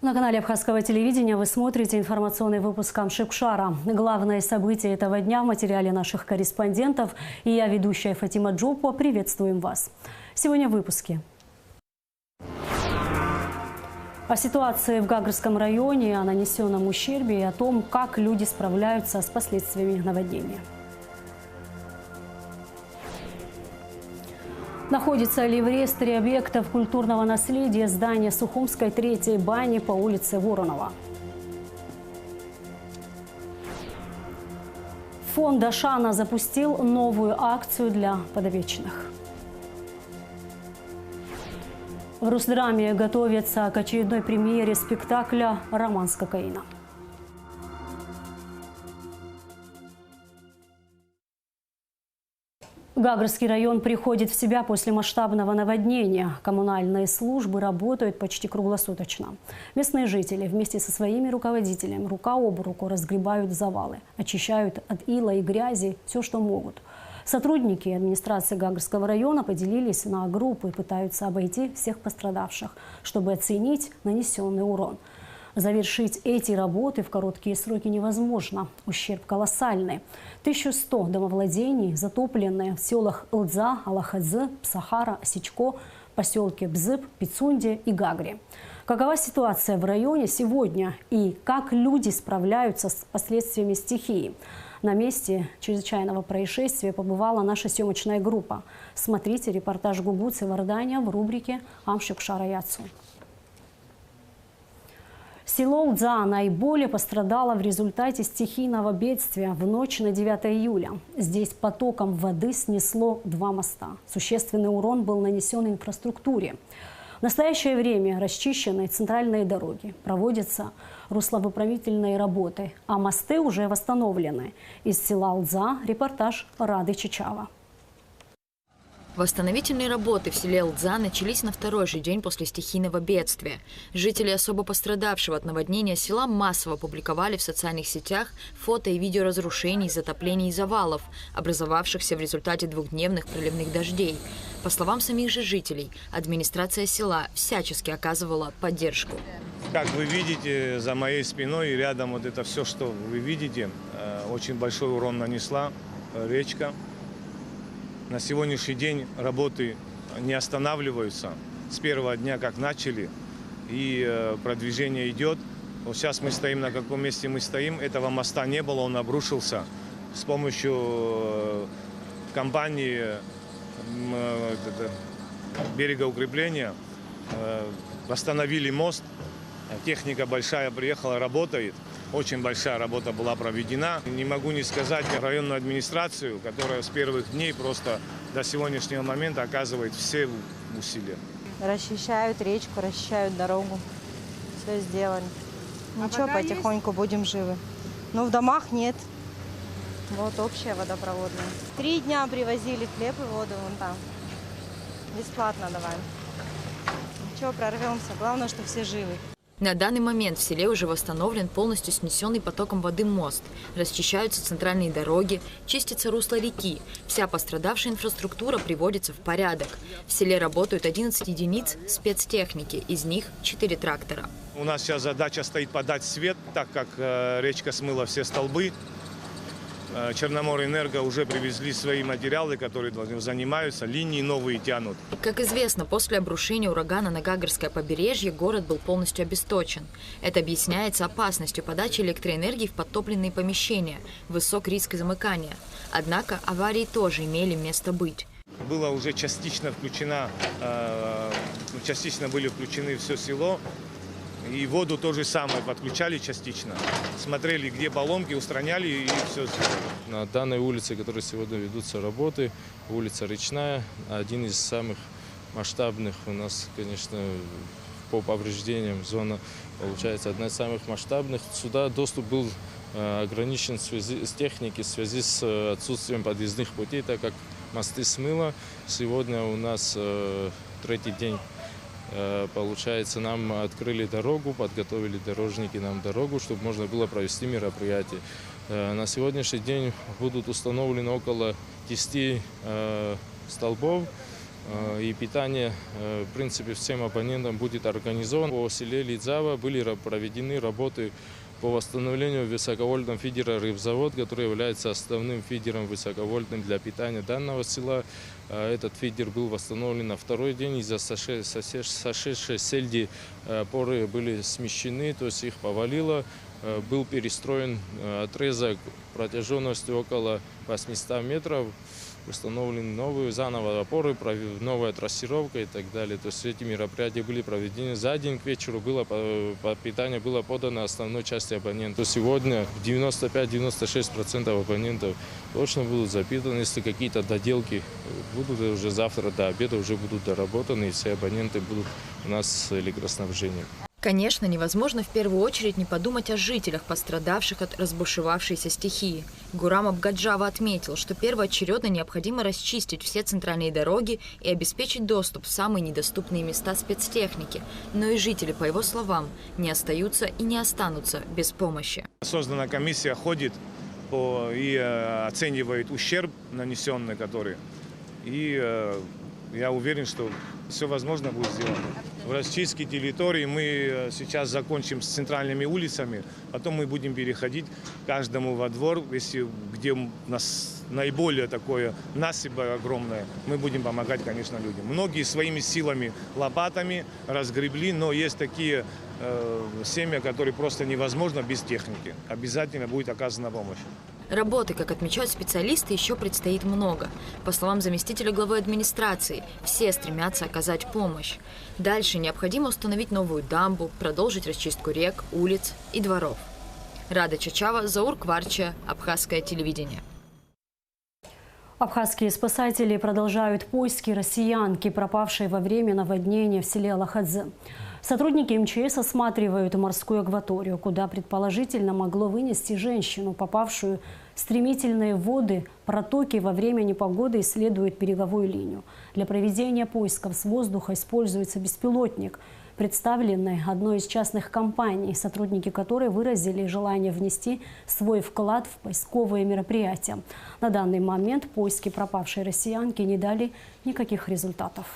На канале Абхазского телевидения вы смотрите информационный выпуск Амшикшара. Главные события этого дня в материале наших корреспондентов. И я, ведущая Фатима Джопова, приветствуем вас. Сегодня в выпуске. О ситуации в Гагарском районе, о нанесенном ущербе и о том, как люди справляются с последствиями наводнения. Находится ли в реестре объектов культурного наследия здание Сухумской 3-й бани по улице Воронова? Фонд Ашана запустил новую акцию для подопечных. В Русдраме готовятся к очередной премьере спектакля «Роман с кокаина». Гагарский район приходит в себя после масштабного наводнения. Коммунальные службы работают почти круглосуточно. Местные жители вместе со своими руководителями рука об руку разгребают завалы, очищают от ила и грязи все, что могут. Сотрудники администрации Гагарского района поделились на группы и пытаются обойти всех пострадавших, чтобы оценить нанесенный урон. Завершить эти работы в короткие сроки невозможно. Ущерб колоссальный. 1100 домовладений затоплены в селах Ылдза, Алахадзе, Псахара, Сичко, поселке Бзып, Пицунде и Гагре. Какова ситуация в районе сегодня и как люди справляются с последствиями стихии? На месте чрезвычайного происшествия побывала наша съемочная группа. Смотрите репортаж Гугуцы Вардания в рубрике «Амшикшара Яцу». Село Ылдза наиболее пострадало в результате стихийного бедствия в ночь на 9 июля. Здесь потоком воды снесло 2 моста. Существенный урон был нанесен инфраструктуре. В настоящее время расчищены центральные дороги, проводятся русловыправительные работы, а мосты уже восстановлены. Из села Ылдза репортаж Рады Чичава. Восстановительные работы в селе Ылдза начались на второй же день после стихийного бедствия. Жители особо пострадавшего от наводнения села массово публиковали в социальных сетях фото и видео разрушений, затоплений и завалов, образовавшихся в результате двухдневных проливных дождей. По словам самих же жителей, администрация села всячески оказывала поддержку. Как вы видите, за моей спиной и рядом вот это все, что вы видите, очень большой урон нанесла речка. На сегодняшний день работы не останавливаются. С первого дня, как начали, и продвижение идет. Вот сейчас мы стоим, на каком месте мы стоим. Этого моста не было, он обрушился. С помощью компании берегоукрепления восстановили мост. Техника большая приехала, работает. Очень большая работа была проведена. Не могу не сказать районную администрацию, которая с первых дней просто до сегодняшнего момента оказывает все усилия. Расчищают речку, расчищают дорогу. Все сделали. Ничего, потихоньку будем живы. Но в домах нет. Вот общая водопроводная. 3 дня привозили хлеб и воду вон там. Бесплатно давали. Ничего, прорвемся. Главное, что все живы. На данный момент в селе уже восстановлен полностью снесенный потоком воды мост. Расчищаются центральные дороги, чистится русло реки. Вся пострадавшая инфраструктура приводится в порядок. В селе работают 11 единиц спецтехники, из них 4 трактора. У нас сейчас задача стоит подать свет, так как речка смыла все столбы. Черноморэнерго уже привезли свои материалы, которые занимаются, линии новые тянут. Как известно, после обрушения урагана на Гагарское побережье город был полностью обесточен. Это объясняется опасностью подачи электроэнергии в подтопленные помещения, высок риск замыкания. Однако аварии тоже имели место быть. Было уже частично были включены все село. И воду то же самое подключали частично. Смотрели, где поломки, устраняли и все сделали. На данной улице, которой сегодня ведутся работы, улица Речная, один из самых масштабных у нас, конечно, по повреждениям зона, получается, одна из самых масштабных. Сюда доступ был ограничен в связи с техникой, в связи с отсутствием подъездных путей, так как мосты смыло. Сегодня у нас 3-й день. Получается, нам открыли дорогу, подготовили дорожники нам дорогу, чтобы можно было провести мероприятие. На сегодняшний день будут установлены около 10 столбов и питание, в принципе, всем абонентам будет организовано. По селе Лидзава были проведены работы по восстановлению высоковольтного фидера «Рыбзавод», который является основным фидером высоковольтным для питания данного села. Этот фидер был восстановлен на второй день. Из-за сошедшей сельди поры были смещены, то есть их повалило. Был перестроен отрезок протяженностью около 800 метров. Установлены новые заново опоры, новая трассировка и так далее. То есть эти мероприятия были проведены. За день к вечеру питание было подано основной части абонентов. Сегодня 95-96% абонентов точно будут запитаны. Если какие-то доделки будут, уже завтра до обеда уже будут доработаны, и все абоненты будут у нас с электроснабжением. Конечно, невозможно в первую очередь не подумать о жителях, пострадавших от разбушевавшейся стихии. Гурам Абгаджава отметил, что первоочередно необходимо расчистить все центральные дороги и обеспечить доступ в самые недоступные места спецтехники. Но и жители, по его словам, не остаются и не останутся без помощи. Создана комиссия, ходит и оценивает ущерб, нанесенный который. И я уверен, что все возможно будет сделано. В расчистке территории мы сейчас закончим с центральными улицами, потом мы будем переходить каждому во двор, где у нас наиболее такое насыпь огромное, мы будем помогать, конечно, людям. Многие своими силами, лопатами разгребли, но есть такие семьи, которые просто невозможно без техники. Обязательно будет оказана помощь. Работы, как отмечают специалисты, еще предстоит много. По словам заместителя главы администрации, все стремятся оказать помощь. Дальше необходимо установить новую дамбу, продолжить расчистку рек, улиц и дворов. Рада Чачава, Заур Кварча, Абхазское телевидение. Абхазские спасатели продолжают поиски россиянки, пропавшей во время наводнения в селе Алахадзе. Сотрудники МЧС осматривают морскую акваторию, куда предположительно могло вынести женщину, попавшую в стремительные воды протоки во время непогоды, исследуют береговую линию. Для проведения поисков с воздуха используется беспилотник, представленный одной из частных компаний, сотрудники которой выразили желание внести свой вклад в поисковые мероприятия. На данный момент поиски пропавшей россиянки не дали никаких результатов.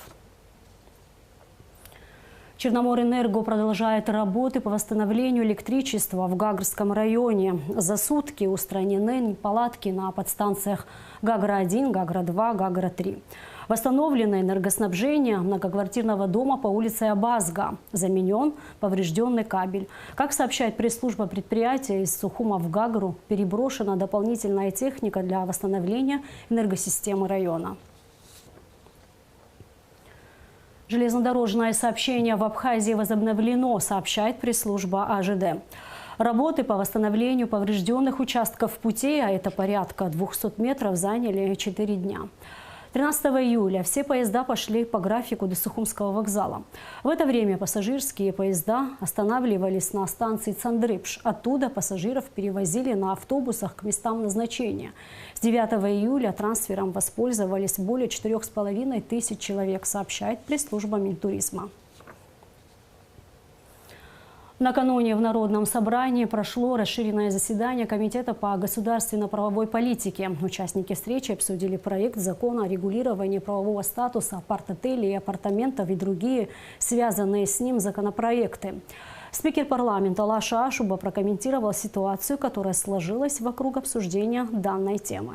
Черноморэнерго продолжает работы по восстановлению электричества в Гагарском районе. За сутки устранены неполадки на подстанциях Гагра-1, Гагра-2, Гагра-3. Восстановлено энергоснабжение многоквартирного дома по улице Абазга. Заменен поврежденный кабель. Как сообщает пресс-служба предприятия, из Сухума в Гагру переброшена дополнительная техника для восстановления энергосистемы района. Железнодорожное сообщение в Абхазии возобновлено, сообщает пресс-служба АЖД. Работы по восстановлению поврежденных участков путей, а это порядка 200 метров, заняли 4 дня. 13 июля все поезда пошли по графику до Сухумского вокзала. В это время пассажирские поезда останавливались на станции Цандрыпш. Оттуда пассажиров перевозили на автобусах к местам назначения. С 9 июля трансфером воспользовались более 4500 человек, сообщает пресс-служба Минтуризма. Накануне в Народном собрании прошло расширенное заседание Комитета по государственно-правовой политике. Участники встречи обсудили проект закона о регулировании правового статуса апарт-отелей и апартаментов и другие связанные с ним законопроекты. Спикер парламента Лаша Ашуба прокомментировал ситуацию, которая сложилась вокруг обсуждения данной темы.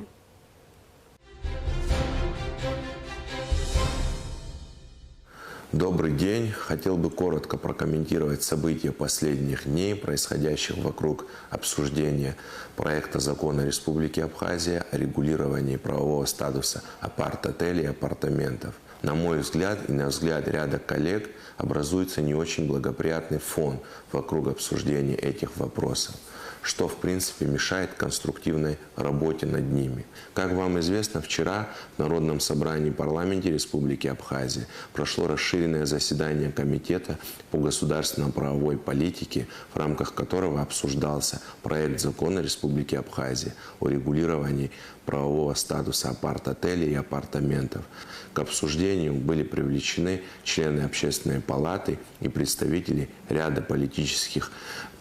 Добрый день. Хотел бы коротко прокомментировать события последних дней, происходящих вокруг обсуждения проекта закона Республики Абхазия о регулировании правового статуса апарт-отелей и апартаментов. На мой взгляд и на взгляд ряда коллег образуется не очень благоприятный фон вокруг обсуждения этих вопросов, что в принципе мешает конструктивной работе над ними. Как вам известно, вчера в Народном собрании парламента Республики Абхазия прошло расширенное заседание Комитета по государственно-правовой политике, в рамках которого обсуждался проект закона Республики Абхазия о регулировании правового статуса апарт-отелей и апартаментов. К обсуждению были привлечены члены Общественной палаты и представители ряда политических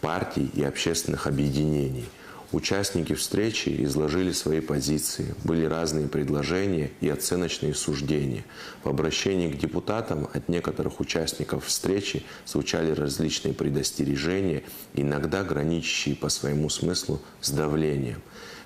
партий и общественных объединений. Участники встречи изложили свои позиции, были разные предложения и оценочные суждения. В обращении к депутатам от некоторых участников встречи звучали различные предостережения, иногда граничащие по своему смыслу с давлением.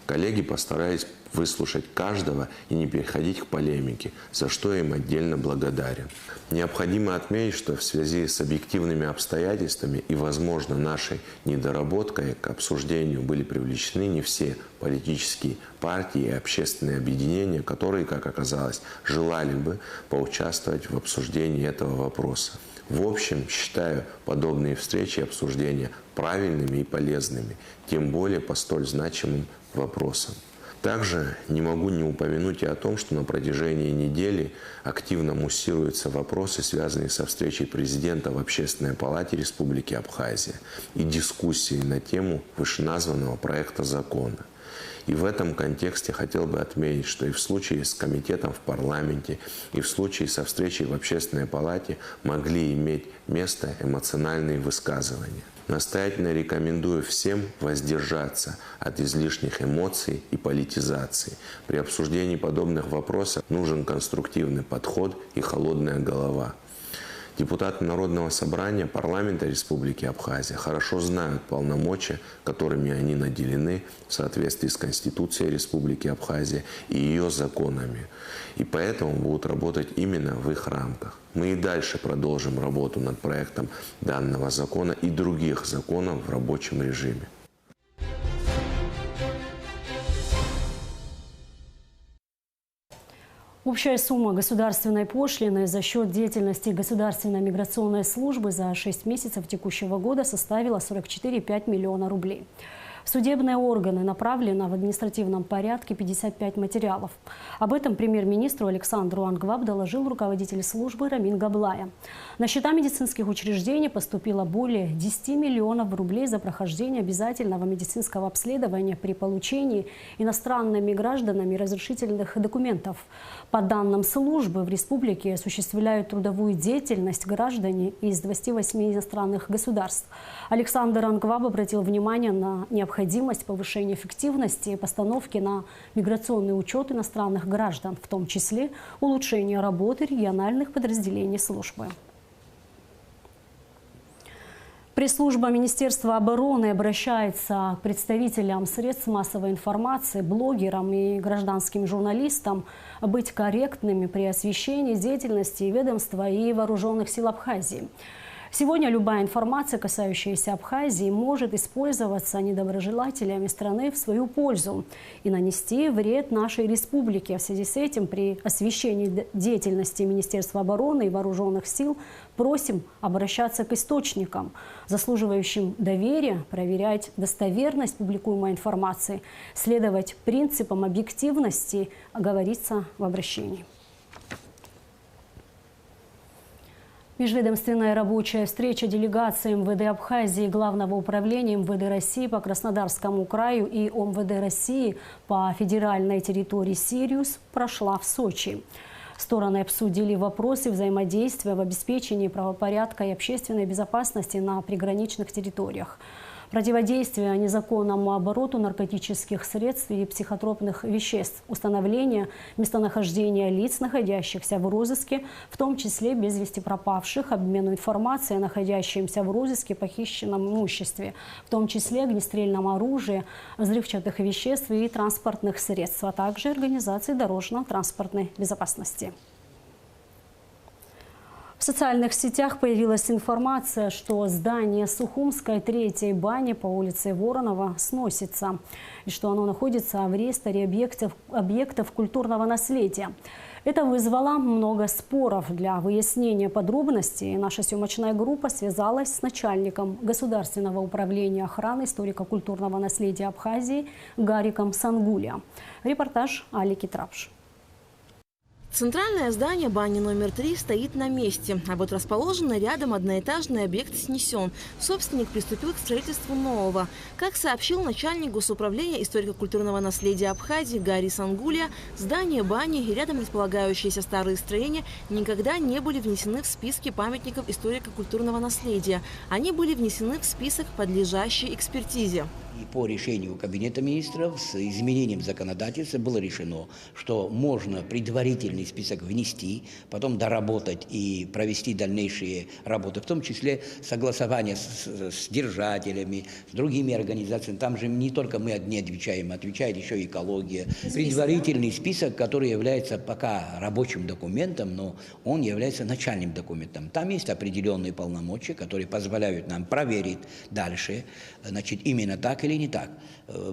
Коллеги постарались выслушать каждого и не переходить к полемике, за что им отдельно благодарен. Необходимо отметить, что в связи с объективными обстоятельствами и, возможно, нашей недоработкой к обсуждению были привлечены не все политические партии и общественные объединения, которые, как оказалось, желали бы поучаствовать в обсуждении этого вопроса. В общем, считаю подобные встречи и обсуждения правильными и полезными, тем более по столь значимым вопросам. Также не могу не упомянуть и о том, что на протяжении недели активно муссируются вопросы, связанные со встречей президента в Общественной палате Республики Абхазия и дискуссии на тему вышеназванного проекта закона. И в этом контексте хотел бы отметить, что и в случае с комитетом в парламенте, и в случае со встречей в Общественной палате могли иметь место эмоциональные высказывания. Настоятельно рекомендую всем воздержаться от излишних эмоций и политизации. При обсуждении подобных вопросов нужен конструктивный подход и холодная голова. Депутаты Народного собрания парламента Республики Абхазия хорошо знают полномочия, которыми они наделены в соответствии с Конституцией Республики Абхазия и ее законами. И поэтому будут работать именно в их рамках. Мы и дальше продолжим работу над проектом данного закона и других законов в рабочем режиме. Общая сумма государственной пошлины за счет деятельности Государственной миграционной службы за 6 месяцев текущего года составила 44,5 миллиона рублей. В судебные органы направлено в административном порядке 55 материалов. Об этом премьер-министру Александру Ангваб доложил руководитель службы Рамин Габлая. На счета медицинских учреждений поступило более 10 миллионов рублей за прохождение обязательного медицинского обследования при получении иностранными гражданами разрешительных документов. По данным службы, в республике осуществляют трудовую деятельность граждане из 28 иностранных государств. Александр Ангваб обратил внимание на необходимость повышения эффективности и постановки на миграционный учет иностранных граждан, в том числе улучшения работы региональных подразделений службы. Пресс-служба Министерства обороны обращается к представителям средств массовой информации, блогерам и гражданским журналистам быть корректными при освещении деятельности ведомства и вооруженных сил Абхазии. Сегодня любая информация, касающаяся Абхазии, может использоваться недоброжелателями страны в свою пользу и нанести вред нашей республике. В связи с этим при освещении деятельности Министерства обороны и вооруженных сил просим обращаться к источникам, заслуживающим доверия, проверять достоверность публикуемой информации, следовать принципам объективности, говорится в обращении. Межведомственная рабочая встреча делегации МВД Абхазии и Главного управления МВД России по Краснодарскому краю и ОМВД России по федеральной территории Сириус прошла в Сочи. Стороны обсудили вопросы взаимодействия в обеспечении правопорядка и общественной безопасности на приграничных территориях. Противодействие незаконному обороту наркотических средств и психотропных веществ, установление местонахождения лиц, находящихся в розыске, в том числе без вести пропавших, обмену информацией о находящемся в розыске похищенном имуществе, в том числе огнестрельном оружии, взрывчатых веществ и транспортных средств, а также организации дорожно-транспортной безопасности. В социальных сетях появилась информация, что здание Сухумской 3-й бани по улице Воронова сносится и что оно находится в реестре объектов культурного наследия. Это вызвало много споров. Для выяснения подробностей наша съемочная группа связалась с начальником Государственного управления охраны историко-культурного наследия Абхазии Гариком Сангулия. Репортаж Алики Трапш. Центральное здание бани номер 3 стоит на месте, а вот расположенный рядом одноэтажный объект снесен. Собственник приступил к строительству нового. Как сообщил начальник Госуправления историко-культурного наследия Абхазии Гарий Сангулия, здание бани и рядом располагающиеся старые строения никогда не были внесены в списки памятников историко-культурного наследия. Они были внесены в список, подлежащий экспертизе. И по решению Кабинета министров с изменением законодательства было решено, что можно предварительный список внести, потом доработать и провести дальнейшие работы, в том числе согласование с держателями, с другими организациями. Там же не только мы одни отвечаем, отвечает еще и экология. Предварительный список, который является пока рабочим документом, но он является начальным документом. Там есть определенные полномочия, которые позволяют нам проверить дальше, значит, именно так или не так.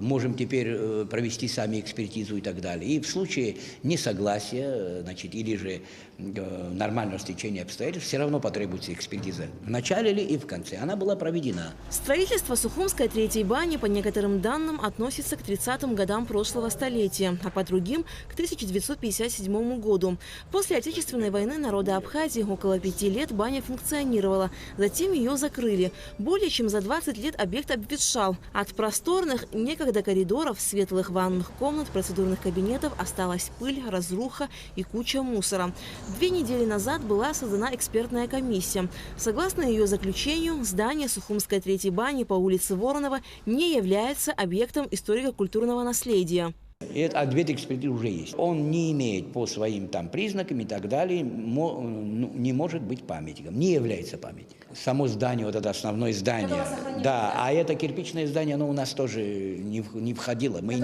Можем теперь провести сами экспертизу и так далее. И в случае несогласия, значит, или же нормального стечения обстоятельств, все равно потребуется экспертиза. В начале или и в конце. Она была проведена. Строительство Сухумской третьей бани, по некоторым данным, относится к 30-м годам прошлого столетия, а по другим – к 1957 году. После Отечественной войны народы Абхазии около 5 лет баня функционировала. Затем ее закрыли. Более чем за 20 лет объект обветшал. От просторных, некогда коридоров, светлых ванных комнат, процедурных кабинетов осталась пыль, разруха и куча мусора. 2 недели назад была создана экспертная комиссия. Согласно ее заключению, здание Сухумской третьей бани по улице Воронова не является объектом историко-культурного наследия. И ответ экспертизы уже есть. Он не имеет по своим там признакам и так далее, не может быть памятником, не является памятником. Само здание, вот это основное здание, да, а это кирпичное здание, оно у нас тоже не входило. Мы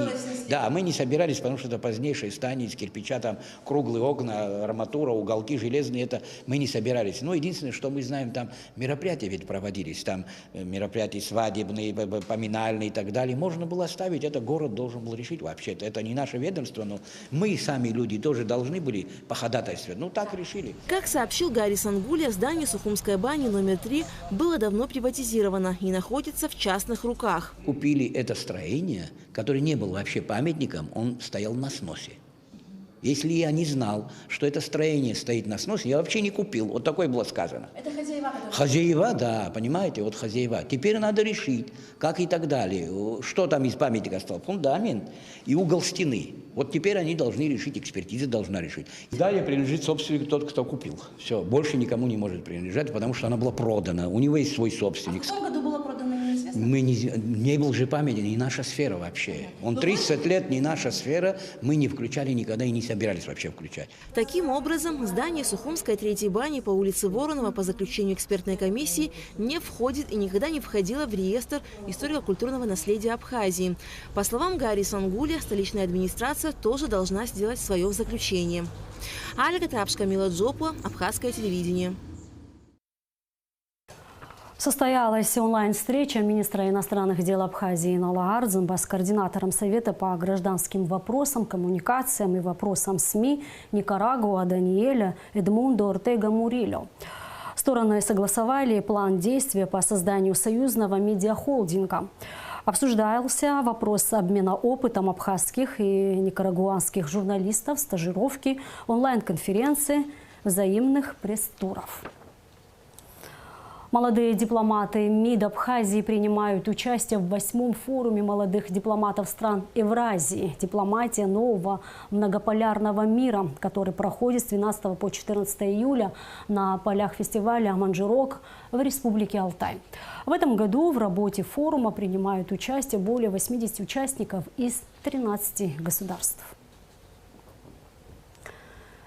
не собирались, потому что это позднейшее здание из кирпича, там круглые окна, арматура, уголки железные, это мы не собирались. Но единственное, что мы знаем, там мероприятия ведь проводились, там мероприятия свадебные, поминальные и так далее. Можно было оставить, это город должен был решить вообще-то. Это не наше ведомство, но мы сами люди тоже должны были походатайствовать. Ну, так решили. Как сообщил Гарри Сангуля, здание Сухумской бани номер 3 было давно приватизировано и находится в частных руках. Купили это строение, которое не было вообще памятником, он стоял на сносе. Если я не знал, что это строение стоит на сносе, я вообще не купил. Вот такое было сказано. Это хозяева? Хозяева, да, понимаете, вот хозяева. Теперь надо решить, как и так далее. Что там из памятника стало? Фундамент и угол стены. Вот теперь они должны решить, экспертиза должна решить. Далее принадлежит собственник тот, кто купил. Все, больше никому не может принадлежать, потому что она была продана. У него есть свой собственник. В каком году было продано, неизвестно? Не был же памятник, не наша сфера вообще. Он 30 лет не наша сфера, мы не включали никогда и не собирались вообще включать. Таким образом, здание Сухумской третьей бани по улице Воронова по заключению экспертной комиссии не входит и никогда не входило в реестр историко-культурного наследия Абхазии. По словам Гарри Сангуля, столичная администрация тоже должна сделать свое заключение. Альга Трапшка, Мила Джопла, Абхазское телевидение. Состоялась онлайн-встреча министра иностранных дел Абхазии Инала Ардзумба с координатором Совета по гражданским вопросам, коммуникациям и вопросам СМИ Никарагуа Даниэля Эдмундо Ортега Мурильо. Стороны согласовали план действия по созданию союзного медиахолдинга. Обсуждался вопрос обмена опытом абхазских и никарагуанских журналистов, стажировки, онлайн-конференции, взаимных пресс-туров. Молодые дипломаты МИД Абхазии принимают участие в 8-м форуме молодых дипломатов стран Евразии «Дипломатия нового многополярного мира», который проходит с 12 по 14 июля на полях фестиваля «Манжирок» в Республике Алтай. В этом году в работе форума принимают участие более 80 участников из 13 государств.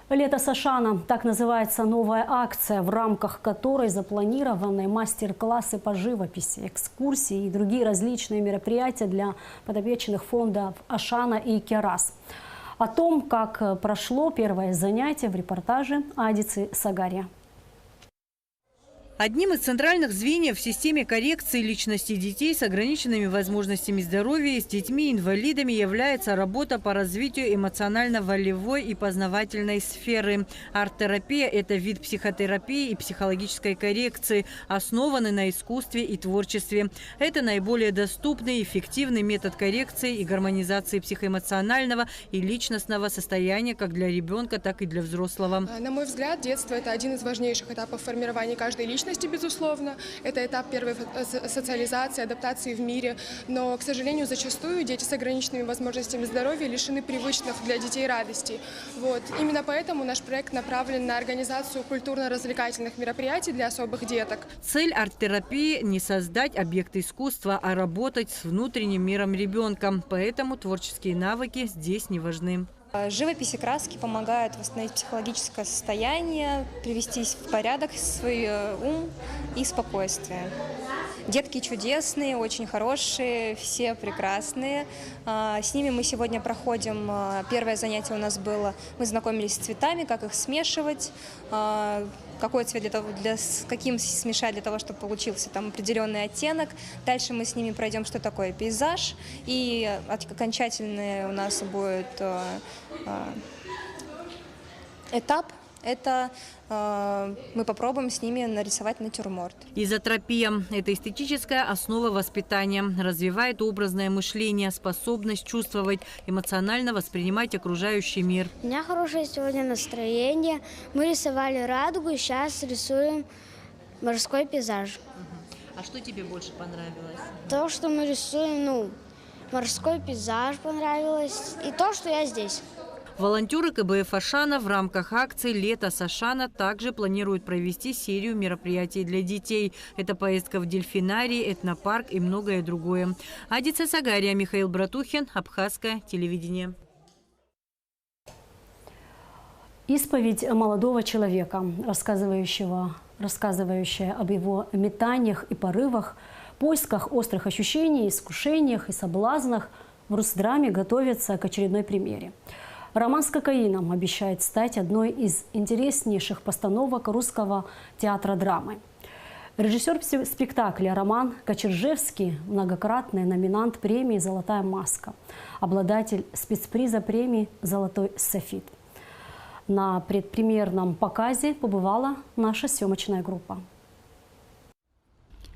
«Лето с Ашана» – так называется новая акция, в рамках которой запланированы мастер-классы по живописи, экскурсии и другие различные мероприятия для подопечных фондов Ашана и Керас. О том, как прошло первое занятие, в репортаже Адицы Сагария. Одним из центральных звеньев в системе коррекции личности детей с ограниченными возможностями здоровья и с детьми-инвалидами является работа по развитию эмоционально-волевой и познавательной сферы. Арт-терапия – это вид психотерапии и психологической коррекции, основанный на искусстве и творчестве. Это наиболее доступный и эффективный метод коррекции и гармонизации психоэмоционального и личностного состояния как для ребенка, так и для взрослого. На мой взгляд, детство – это один из важнейших этапов формирования каждой личности. личности, безусловно. Это этап первой социализации, адаптации в мире. Но, к сожалению, зачастую дети с ограниченными возможностями здоровья лишены привычных для детей радостей. Вот. Именно поэтому наш проект направлен на организацию культурно-развлекательных мероприятий для особых деток. Цель арт-терапии – не создать объект искусства, а работать с внутренним миром ребенка. Поэтому творческие навыки здесь не важны. Живопись и краски помогают восстановить психологическое состояние, привести в порядок свой ум и спокойствие. Детки чудесные, очень хорошие, все прекрасные. С ними мы сегодня проходим. Первое занятие у нас было, мы знакомились с цветами, как их смешивать, какой цвет с каким смешать для того, чтобы получился там определенный оттенок. Дальше мы с ними пройдем, что такое пейзаж. И окончательный у нас будет этап. Это мы попробуем с ними нарисовать натюрморт. Изотропия – это эстетическая основа воспитания. Развивает образное мышление, способность чувствовать, эмоционально воспринимать окружающий мир. У меня хорошее сегодня настроение. Мы рисовали радугу, сейчас рисуем морской пейзаж. А что тебе больше понравилось? То, что мы рисуем, морской пейзаж понравилось, и то, что я здесь. Волонтеры КБФ Ашана в рамках акции «Лето с Ашана» также планируют провести серию мероприятий для детей. Это поездка в дельфинарий, этнопарк и многое другое. Адица Сагария, Михаил Братухин, Абхазское телевидение. Исповедь молодого человека, рассказывающая об его метаниях и порывах, поисках острых ощущений, искушениях и соблазнах, в Русдраме готовится к очередной премьере. Роман с кокаином обещает стать одной из интереснейших постановок русского театра драмы. Режиссер спектакля Роман Кочержевский – многократный номинант премии «Золотая маска», обладатель спецприза премии «Золотой софит». На предпремьерном показе побывала наша съемочная группа.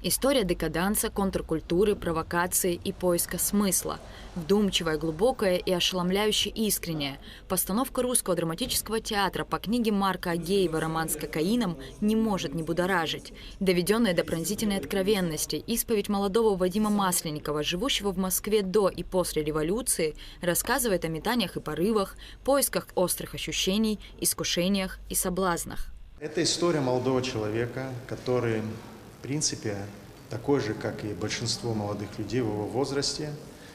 История декаданса, контркультуры, провокации и поиска смысла. Вдумчивая, глубокая и ошеломляюще искренняя. Постановка Русского драматического театра по книге Марка Агеева «Роман с кокаином» не может не будоражить. Доведенная до пронзительной откровенности, исповедь молодого Вадима Масленникова, живущего в Москве до и после революции, рассказывает о метаниях и порывах, поисках острых ощущений, искушениях и соблазнах. Это история молодого человека, который, в принципе, такой же, как и большинство молодых людей в его возрасте,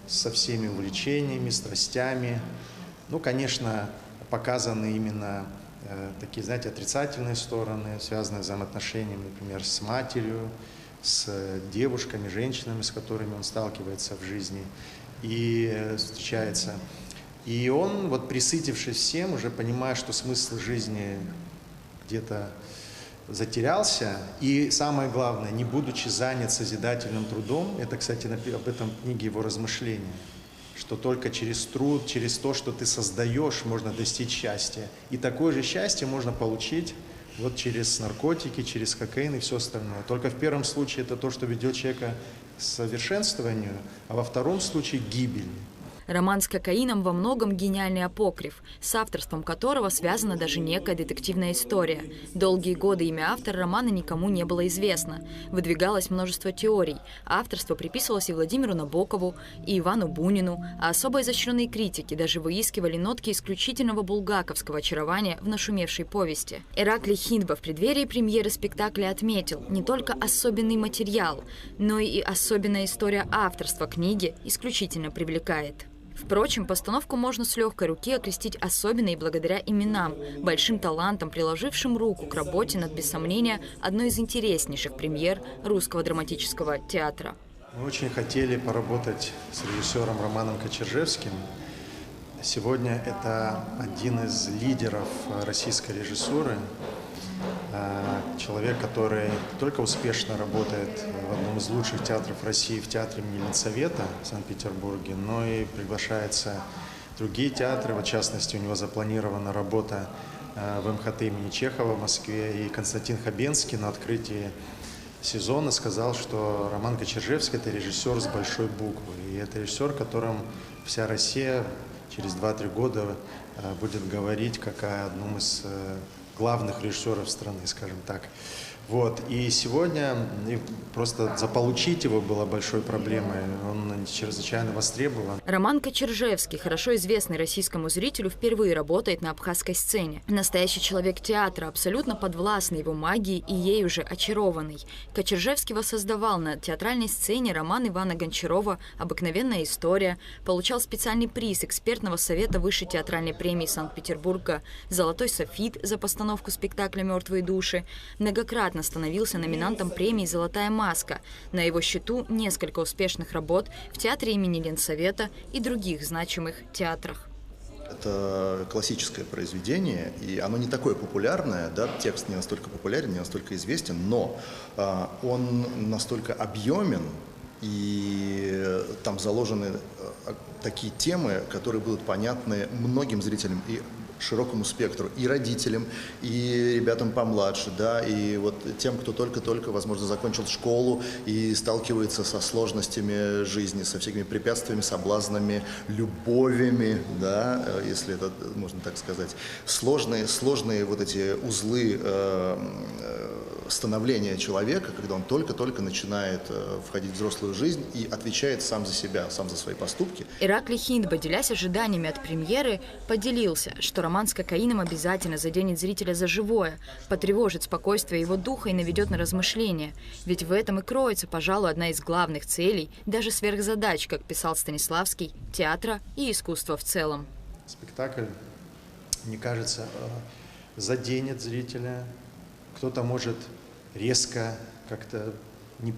со всеми увлечениями, страстями. Конечно, показаны именно такие, знаете, отрицательные стороны, связанные с взаимоотношениями, например, с матерью, с девушками, женщинами, с которыми он сталкивается в жизни и встречается. И он, присытившись всем, уже понимая, что смысл жизни где-то затерялся, и самое главное, не будучи занят созидательным трудом, это, кстати, об этом в книге его размышления, что только через труд, через то, что ты создаешь, можно достичь счастья. И такое же счастье можно получить через наркотики, через кокаин и все остальное. Только в первом случае это то, что ведет человека к совершенствованию, а во втором случае к гибели. Роман с кокаином во многом гениальный апокриф, с авторством которого связана даже некая детективная история. Долгие годы имя автора романа никому не было известно. Выдвигалось множество теорий. Авторство приписывалось и Владимиру Набокову, и Ивану Бунину, а особо изощренные критики даже выискивали нотки исключительного булгаковского очарования в нашумевшей повести. Ираклий Хиндба в преддверии премьеры спектакля отметил не только особенный материал, но и особенная история авторства книги исключительно привлекает. Впрочем, постановку можно с легкой руки окрестить особенной благодаря именам, большим талантам, приложившим руку к работе над, без сомнения, одной из интереснейших премьер Русского драматического театра. Мы очень хотели поработать с режиссером Романом Кочержевским. Сегодня это один из лидеров российской режиссуры, человек, который не только успешно работает в одном из лучших театров России, в театре имени Ленсовета в Санкт-Петербурге, но и приглашается в другие театры. В частности, у него запланирована работа в МХТ имени Чехова в Москве. И Константин Хабенский на открытии сезона сказал, что Роман Кочержевский – это режиссер с большой буквы. И это режиссер, которым вся Россия через 2-3 года будет говорить как о одном из главных режиссеров страны, скажем так. Вот. И сегодня просто заполучить его было большой проблемой. Он чрезвычайно востребован. Роман Кочержевский, хорошо известный российскому зрителю, впервые работает на абхазской сцене. Настоящий человек театра, абсолютно подвластный его магии и ей уже очарованный. Кочержевский воссоздавал на театральной сцене роман Ивана Гончарова «Обыкновенная история», получал специальный приз экспертного совета Высшей театральной премии Санкт-Петербурга, «Золотой софит» за постановку спектакля «Мертвые души», многократно становился номинантом премии «Золотая маска». На его счету несколько успешных работ в театре имени Ленсовета и других значимых театрах. Это классическое произведение, и оно не такое популярное, да, текст не настолько популярен, не настолько известен, но он настолько объемен, и там заложены такие темы, которые будут понятны многим зрителям и широкому спектру, и родителям, и ребятам помладше, да, и вот тем, кто только-только, возможно, закончил школу и сталкивается со сложностями жизни, со всякими препятствиями, соблазнами, любовями, да, если это можно так сказать. Сложные вот эти узлы становления человека, когда он только-только начинает входить в взрослую жизнь и отвечает сам за себя, сам за свои поступки. Ираклий Хиндба, делясь ожиданиями от премьеры, поделился, что роман с кокаином обязательно заденет зрителя за живое, потревожит спокойствие его духа и наведет на размышления. Ведь в этом и кроется, пожалуй, одна из главных целей, даже сверхзадач, как писал Станиславский, театра и искусства в целом. Спектакль, мне кажется, заденет зрителя. Кто-то может резко как-то не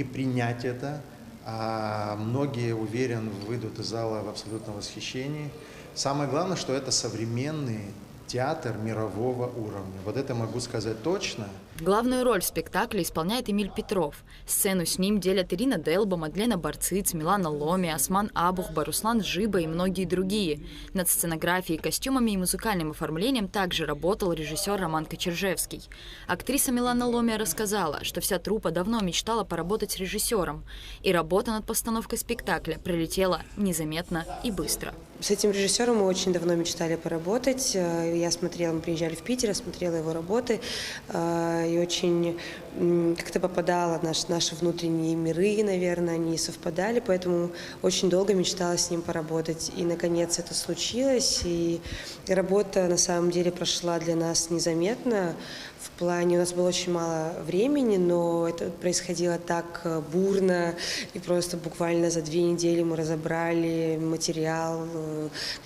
принять это, а многие, уверен, выйдут из зала в абсолютном восхищении. Самое главное, что это современный театр мирового уровня. Вот это могу сказать точно. Главную роль в спектакле исполняет Эмиль Петров. Сцену с ним делят Ирина Делба, Мадлена Барциц, Милана Ломи, Осман Абухба, Руслан Жиба и многие другие. Над сценографией, костюмами и музыкальным оформлением также работал режиссер Роман Кочержевский. Актриса Милана Ломи рассказала, что вся труппа давно мечтала поработать с режиссером. И работа над постановкой спектакля пролетела незаметно и быстро. С этим режиссером мы очень давно мечтали поработать. Я смотрела, мы приезжали в Питер, я смотрела его работы. И очень как-то попадала в наши внутренние миры, наверное, они совпадали, поэтому очень долго мечтала с ним поработать. И, наконец, это случилось, и работа, на самом деле, прошла для нас незаметно. В плане, у нас было очень мало времени, но это происходило так бурно, и просто буквально за 2 недели мы разобрали материал,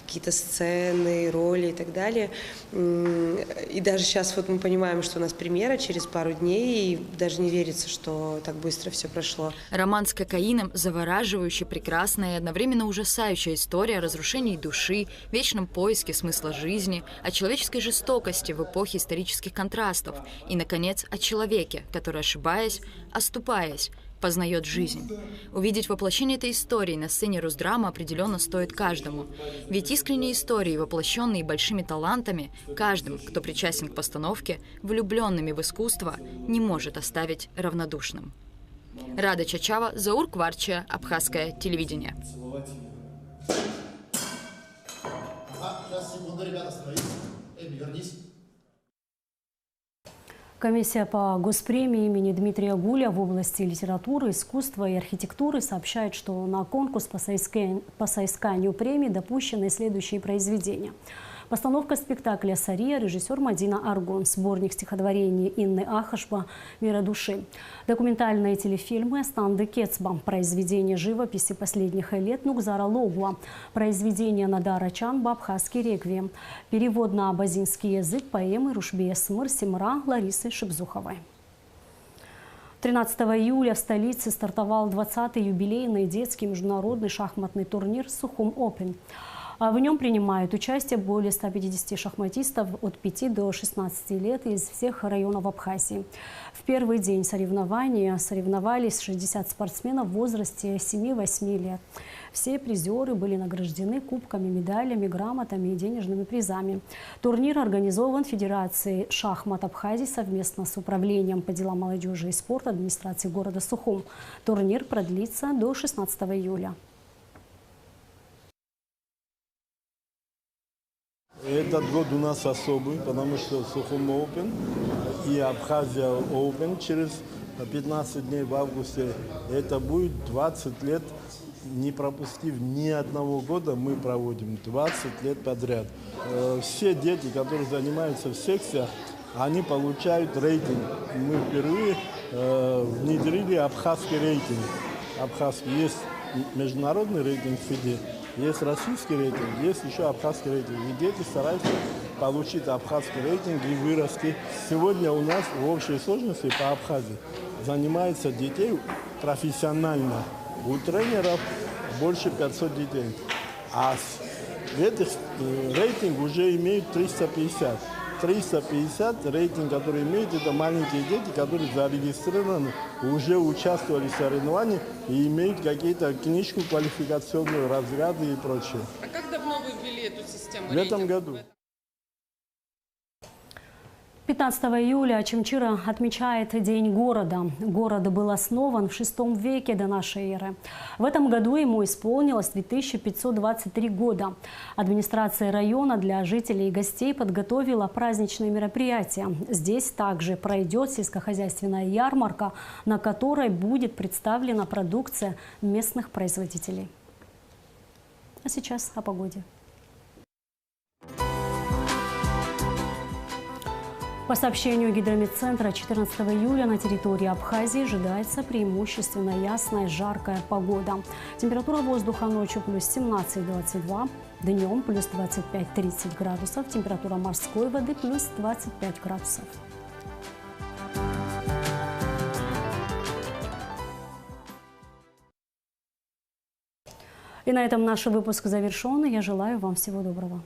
какие-то сцены, роли и так далее. И даже сейчас вот мы понимаем, что у нас премьера через пару дней, и даже не верится, что так быстро все прошло. Роман с кокаином – завораживающая, прекрасная и одновременно ужасающая история о разрушении души, вечном поиске смысла жизни, о человеческой жестокости в эпохе исторических контрастов и, наконец, о человеке, который, ошибаясь, оступаясь, познает жизнь. Увидеть воплощение этой истории на сцене Русдрама определенно стоит каждому. Ведь искренние истории, воплощенные большими талантами, каждым, кто причастен к постановке, влюбленными в искусство, не может оставить равнодушным. Рада Чачава, Заур Кварча, Абхазское телевидение. Комиссия по госпремии имени Дмитрия Гуля в области литературы, искусства и архитектуры сообщает, что на конкурс по соисканию премии допущены следующие произведения. Постановка спектакля «Сария», режиссер Мадина Аргон, сборник стихотворений Инны Ахашба «Мира души», документальные телефильмы «Станды Кецба», произведение живописи последних лет Нугзара Логуа, произведение Надара Чанба «Абхазский реквием», перевод на абазинский язык поэмы Рушбия Смыр Симра Ларисы Шибзуховой. 13 июля в столице стартовал 20-й юбилейный детский международный шахматный турнир «Сухум Опен». В нем принимают участие более 150 шахматистов от 5 до 16 лет из всех районов Абхазии. В первый день соревнования соревновались 60 спортсменов в возрасте 7-8 лет. Все призеры были награждены кубками, медалями, грамотами и денежными призами. Турнир организован Федерацией шахмат Абхазии совместно с Управлением по делам молодежи и спорта администрации города Сухум. Турнир продлится до 16 июля. Этот год у нас особый, потому что Сухум Open и Абхазия Open через 15 дней в августе. Это будет 20 лет, не пропустив ни одного года, мы проводим 20 лет подряд. Все дети, которые занимаются в секциях, они получают рейтинг. Мы впервые внедрили абхазский рейтинг. Абхазский. Есть международный рейтинг в ФИДе, есть российский рейтинг, есть еще абхазский рейтинг. И дети стараются получить абхазский рейтинг и вырасти. Сегодня у нас в общей сложности по Абхазии занимается детей профессионально. У тренеров больше 500 детей. А этих рейтинг уже имеют 350. 350 рейтинг, который имеет, это маленькие дети, которые зарегистрированы, уже участвовали в соревнованиях и имеют какие-то книжку, квалификационные разряды и прочее. А как давно вы ввели эту систему? В этом году. 15 июля Очамчира отмечает День города. Город был основан в VI веке до нашей эры. В этом году ему исполнилось 2523 года. Администрация района для жителей и гостей подготовила праздничные мероприятия. Здесь также пройдет сельскохозяйственная ярмарка, на которой будет представлена продукция местных производителей. А сейчас о погоде. По сообщению гидрометцентра, 14 июля на территории Абхазии ожидается преимущественно ясная жаркая погода. Температура воздуха ночью плюс 17-22, днем плюс 25-30 градусов, температура морской воды плюс 25 градусов. И на этом наш выпуск завершен. Я желаю вам всего доброго.